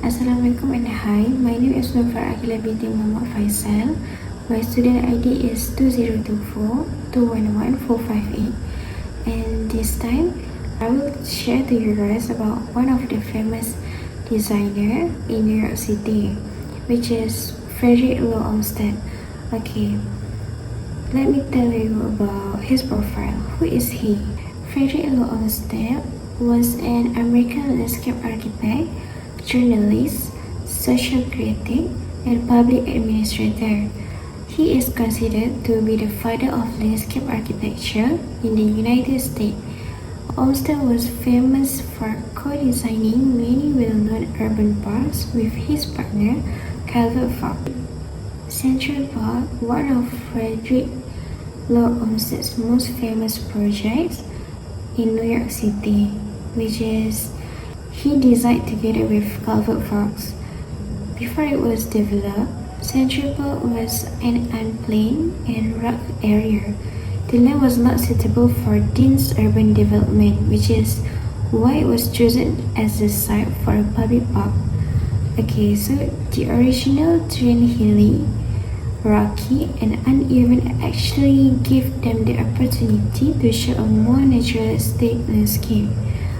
Assalamualaikum and hi, my name is Frederick binti Muhammad Faisal. My student ID is 2024211458, and this time I will share to you guys about one of the famous designer in New York City, which is Frederick Olmsted. Okay, let me tell you about his profile. Who is he? Frederick Olmsted was an American landscape architect, journalist, social critic, and public administrator. He is considered to be the father of landscape architecture in the United States. Olmsted was famous for co-designing many well-known urban parks with his partner, Calvert Fox. Central Park, one of Frederick Olmsted's most famous projects in New York City, which is he designed together with Calvert Fox. Before it was developed, Central Park was an unplanned and rugged area. The land was not suitable for dense urban development, which is why it was chosen as the site for a public park. Okay, so the original terrain hilly, rocky, and uneven actually gave them the opportunity to show a more naturalistic landscape,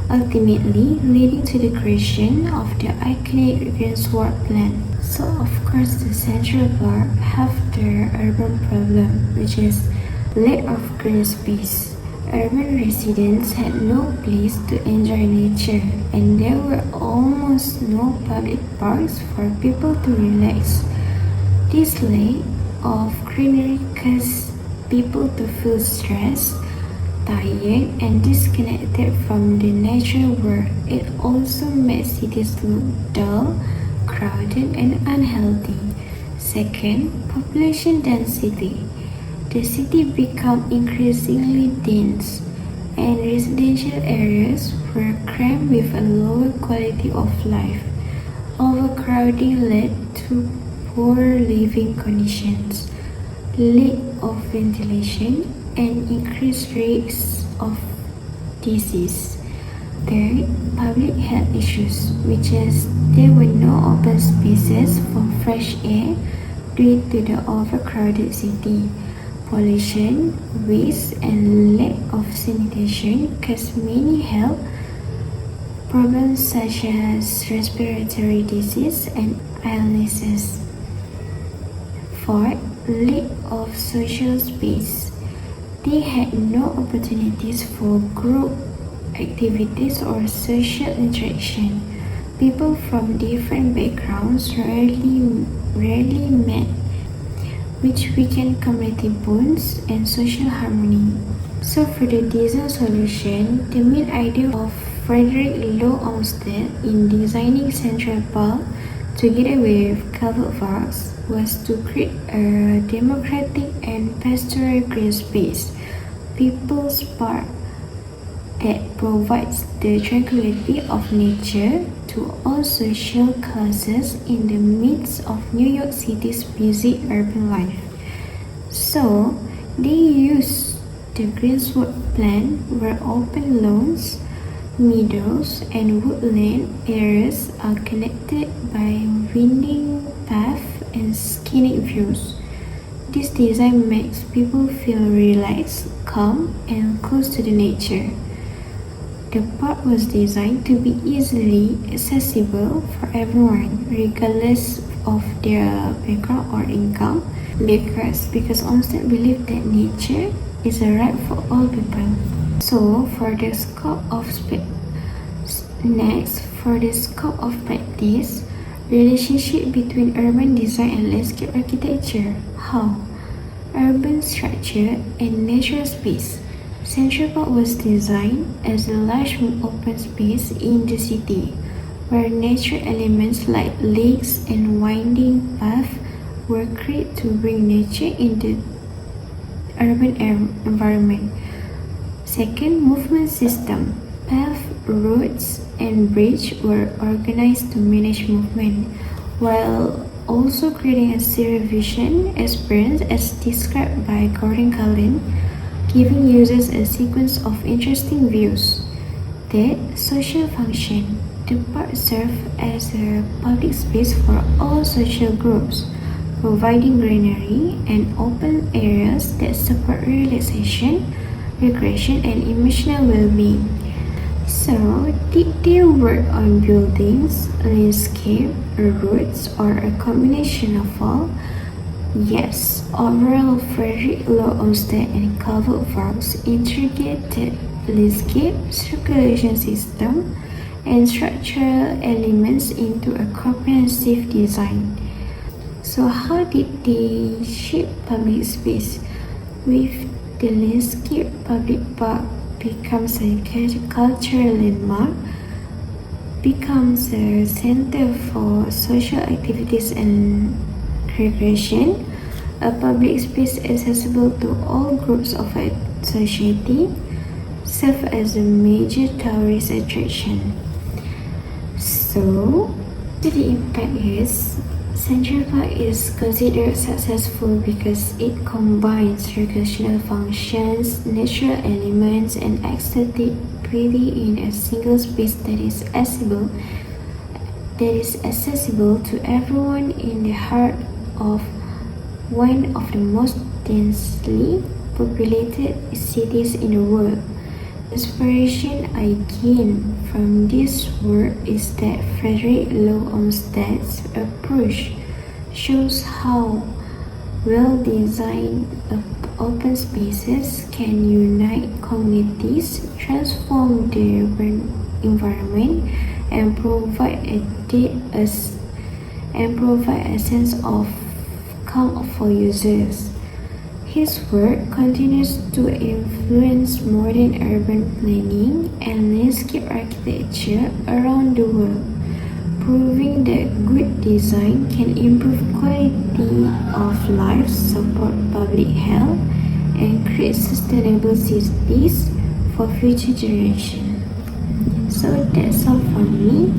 ultimately leading to the creation of the iconic Greensward plan. So of course the Central Park have the urban problem, which is lack of green space. Urban residents had no place to enjoy nature, and there were almost no public parks for people to relax. This lack of greenery caused people to feel stressed, tired, and disconnected from the natural world. It also made cities look dull, crowded, and unhealthy. Second, population density. The city became increasingly dense, and residential areas were crammed with a lower quality of life. Overcrowding led to poor living conditions, lack of ventilation, and increased risks of disease. Third, public health issues, which is there were no open spaces for fresh air due to the overcrowded city. Pollution, waste, and lack of sanitation caused many health problems such as respiratory disease and illnesses. Fourth, lack of social space. They had no opportunities for group activities or social interaction. People from different backgrounds rarely met, which weakened community bonds and social harmony. So for the design solution, the main idea of Frederick Olmsted in designing Central Park together with Calvert Fox was to create a democratic and pastoral green space, people's park, that provides the tranquility of nature to all social classes in the midst of New York City's busy urban life. So, they used the Greensward plan where open lawns, meadows, and woodland areas are connected by winding paths and scenic views. This design makes people feel relaxed, calm, and close to the nature. The park was designed to be easily accessible for everyone, regardless of their background or income, because Olmsted believed that nature is a right for all people. So, for the scope of practice, relationship between urban design and landscape architecture. How? Urban structure and natural space. Central Park was designed as a large open space in the city, where natural elements like lakes and winding paths were created to bring nature into urban environment. Second, movement system. Paths, roads, and bridges were organized to manage movement, while also creating a serial vision experience as described by Gordon Cullen, giving users a sequence of interesting views. Third, social function. The park serves as a public space for all social groups, providing greenery and open areas that support relaxation, recreation, and emotional well-being. So, did they work on buildings, landscape, roads, or a combination of all? Yes, overall, Frederick Olmsted and covered walks integrated landscape, circulation system, and structural elements into a comprehensive design. So how did they shape public space? With the landscape, public park becomes a cultural landmark, becomes a center for social activities and recreation, a public space accessible to all groups of society, serve as a major tourist attraction. So, the impact is Central Park is considered successful because it combines recreational functions, natural elements, and aesthetic beauty in a single space that is accessible to everyone in the heart of one of the most densely populated cities in the world. Inspiration I gain from this work is that Frederick Olmsted's approach shows how well-designed open spaces can unite communities, transform the urban environment, and provide a sense of calm for users. His work continues to influence modern urban planning and landscape architecture around the world, proving that good design can improve quality of life, support public health, and create sustainable cities for future generations. So that's all from me.